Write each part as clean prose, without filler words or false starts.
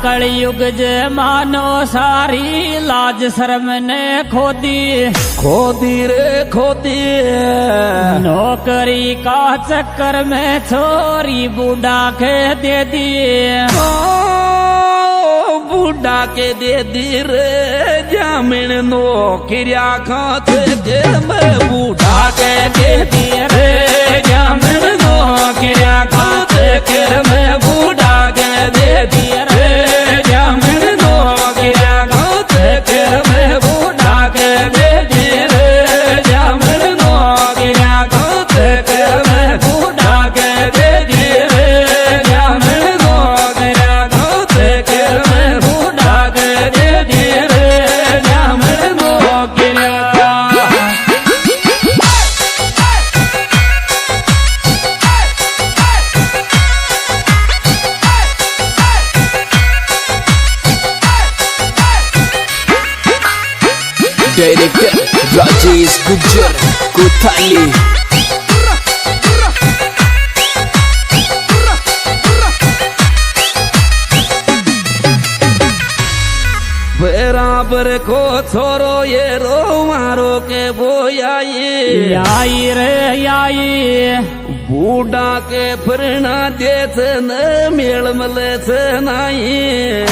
कलयुग जे मानो सारी लाज शर्म ने खोदी खोदी रे खोदी। नौकरी का चक्कर में छोरी बूढ़ा के दे दी। बूढ़ा के दे दी रे जामिन नौकरिया खाते के मैं बूढ़ा के दे दी रे जामिन नौकरिया खाते के मैं बूढ़ा के दे दी रे जामिन नौकरिया खाते के मैं बूढ़ा के दे दी रे जामिन नौकरिया खाते के मैं बूढ़ा के दे दी रे जामिन नौकरिया खाते के मैं बूढ़ा के दे दी रे जामिन नौकरिया। डायरेक्टर राजेश गुज्जर कोठाली। बराबर को छोरो ये रो मारो के बोयाई आई रे आई बूढ़ा के फिरना देश न मेल मले से नहीं।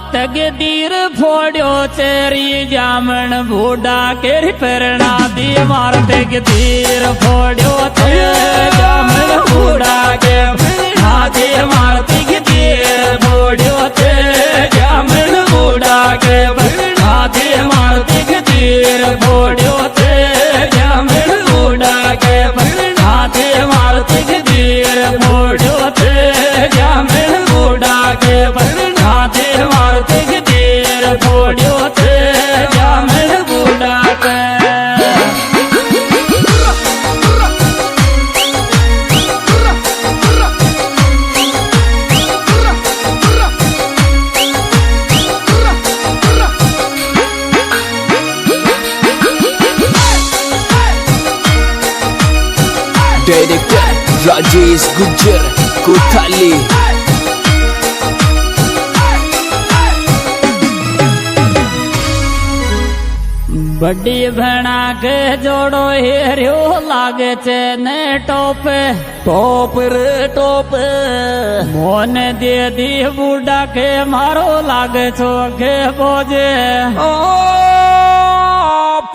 तकदीर फोड़ो तेरी जामन बूढ़ा के प्रेरणा दी मार तकदीर फोड़ो तेरी जामन बूढ़ा के प्रेरणा दी मार तकदीर फोड़ो तेरी जामन बूढ़ा के प्रेरणा दी मार तकदीर फोड़ो तेरी जामन बूढ़ा के प्रेरणा दी मार तकदीर फोड़ो तेरी जामन बूढ़ा के प्रेरणा दी मार तकदीर फोड़ो तेरी जामन बूढ़ा के। डायरेक्टर राजेश गुज्जर कोठाली। बड़ी भैना के जोड़ो हेरियो लागे चेने टोप टोप रे टोप मोन दे दी बूढ़ा के मारो लागे छो के बोझे।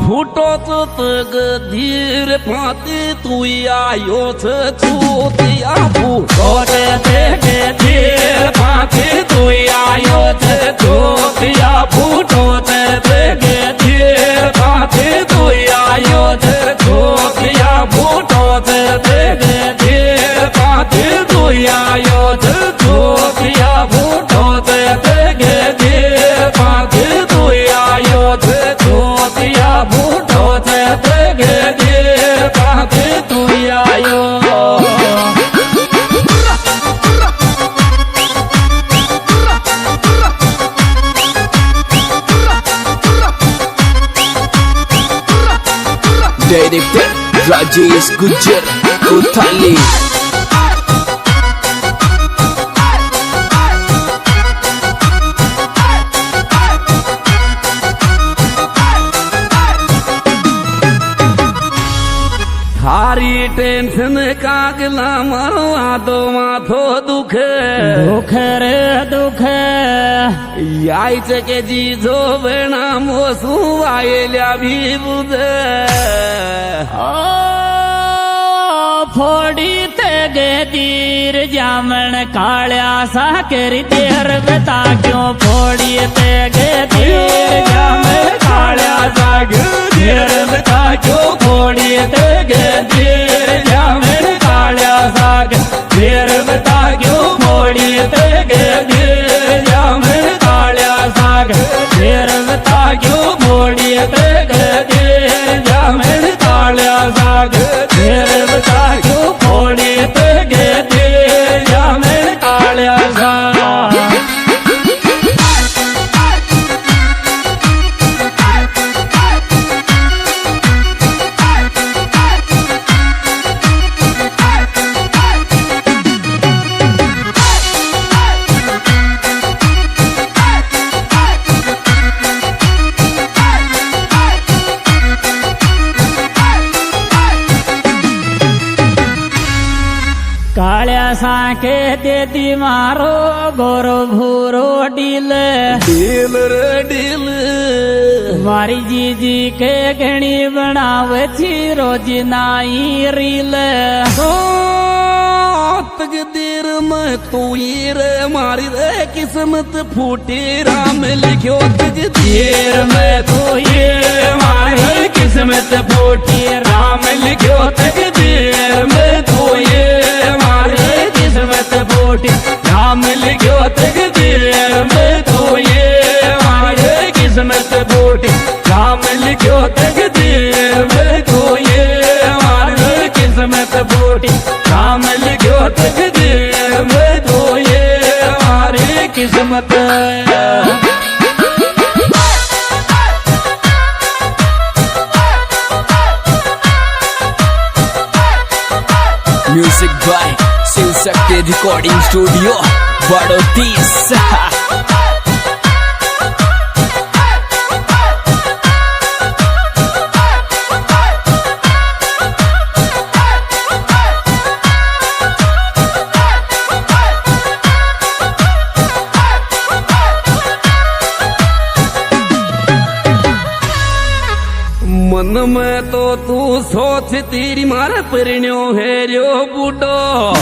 फूटो तक धीर फाती तू आयो छूतिया फूटो देखे धीर फाती तू आयो छूतिया फूटो देखे धीर फाती तू आयो छूतिया फूटो देखे धीर फाती तू आयो छूतिया फूटो देखे धीर फाती तू आयो छूतिया फूटो देखे धीर फाती तू आयो। डायरेक्टर राजेश गुज्जर कोठाली। थारी टेंशन कागला मारो आदो माथो दुखे दुख रे दुख यायचं के जीजो बेणा मोसू आयल्या भी बुधे। फोड़ी ते गे दीर जामन कालिया साकेरी तेर बता क्यों फोड़ी ते गे दीर जामन कालिया साकेर बता क्यों फोड़ी ते गे दीर जामन कालिया साकेर बता क्यों फोड़ी ते गे दीर जामन कालिया साकेर बता क्यों फोड़ी ते गे दीर जामन कालिया साकेर बता क्यों फोड़ी ते गे दीर जामन कालिया साकेर। સાકે દેદી મારો ગોરો ભૂરો ડીલ ડીલ રે ડીલ મારી જીજી કે ઘણી બનાવે છે રોજ નાઈ રીલ तकदीर में तू ये रे मारी रे किस्मत फूटी राम लिखो तकदीर में तू ये मारी किस्मत फूटी राम लिखो तकदीर में तू ये मारी किस्मत फूटी राम लिखो तकदीर में तू ये मारी किस्मत फूटी राम लिखो तकदीर में तू ये मारी किस्मत फूटी राम लिखो तकदीर में तो ये हमारी किस्मत music by Shiv Shakti recording studio बड़ौतीस मन में तो तू सोच तेरी मारे परिण्यो है रो बूढ़ो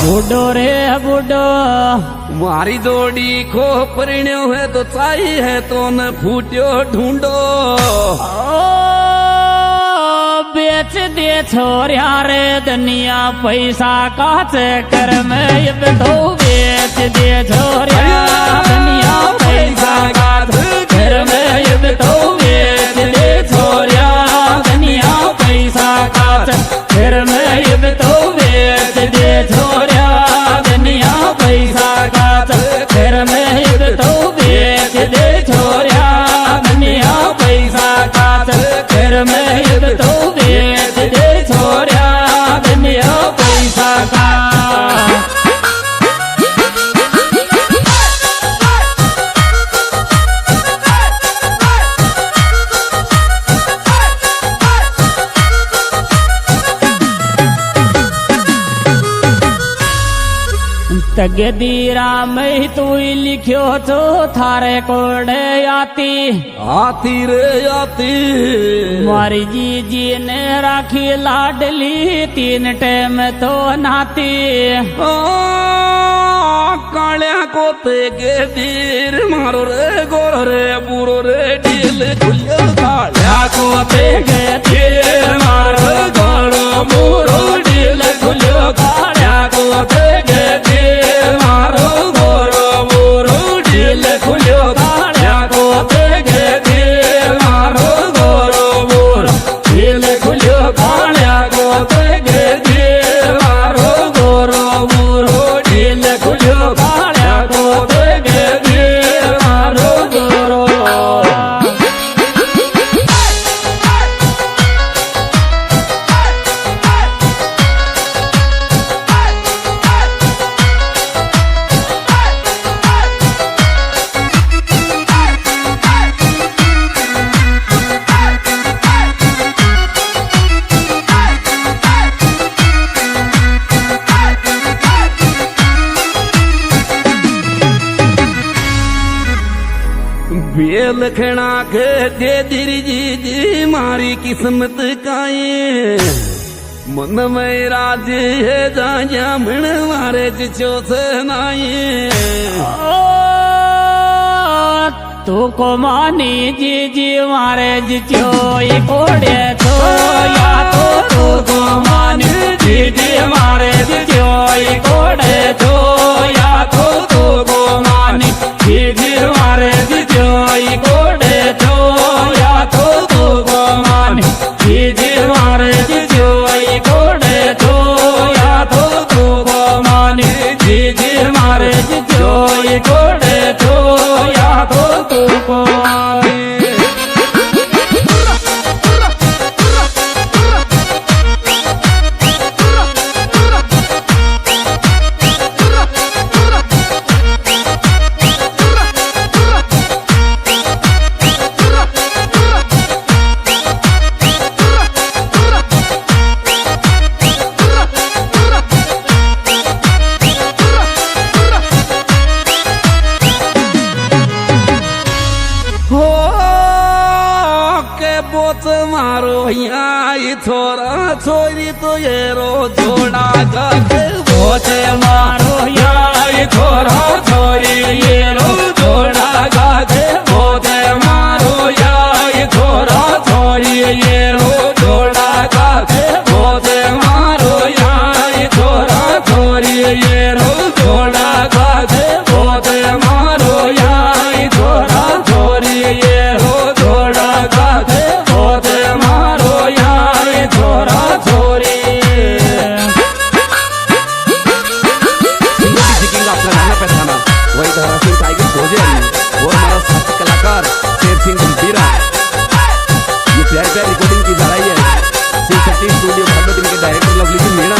बूढ़ो रे बूढ़ो मारी जोड़ी को परिण्यो है तो चाहिए है तो न फूट्यो ढूंढो ओ बेच दे छोरिया रे दुनिया पैसा का चक्कर में अब तो बेच दे छोरिया दुनिया पैसा का चक्कर में अब तो बेच दे छोरिया दुनिया पैसा का चक्कर में अब तो बेच दे छोरिया दुनिया पैसा का चक्कर में अब तो बेच दे छोरिया दुनिया पैसा का चक्कर में अब तो बेच दे छोरिया दुनिया पैसा का तगदीरा में तू लिखियो तो थारे कोड़े आती आती रे आती मारी जीजी ने राखी लाडली 3 टाइम तो नाती ओ कालिया को ते के दीर मारो रे गोरो रे बूढ़ो रे ढील खुलियो कालिया को ते के दीर मारो गोरो बूढ़ो ढील खुलियो कालिया को ते के दीर मारो गोरो बूढ़ो ढील खुलियो कालिया को ते के दीर मारो गोरो बूढ़ो ढील खुलियो कालिया को ते के दीर मारो गोरो बूढ़ो ढील खुलियो कालिया को ते के दीर मारो गोरो बेल खड़ा के दे दिरी जी जी मारी किस्मत काए मन में राज है जाया मिण मारे जिचो से नाए ओ तू को मानी जीजी मारे जिचो ये कोड़े तो या तो तू को मानी जीजी मारे जिचो ये कोड़े तो या तो तू को मानी जीजी मारे जिचो ये कोड़े तो या तो तू को मानी जीजी मारे जिचो ये कोड़े तो या तो तू को मानी जीजी मारे जिचो ये कोड़े तो या तो तू को मानी हो के बोच मारो यहाँ छोरा छोरी तो ये रो जोड़ा के बोच मारो यार छोरा छोरी ये रो जोड़ा गाजे बोच मारो यार छोरा छोरी ये रो जोड़ा गाजे बोच मारो यार छोरा छोरी ये रो जोड़ा गाजे बोच मारो यार छोरा छोरी ये रो जोड़ा गाजे बोच मारो यार छोरा छोरी सीखेंगे अपना गाना पहचाना वही धरा सिंह टाइगर भोजन और हमारा साथी कलाकार शेर सिंह गंभीरा। ये प्यार प्यार रिकॉर्डिंग की जा रही है शिव शक्ति स्टूडियो भागवत के डायरेक्टर लवली जी मीणा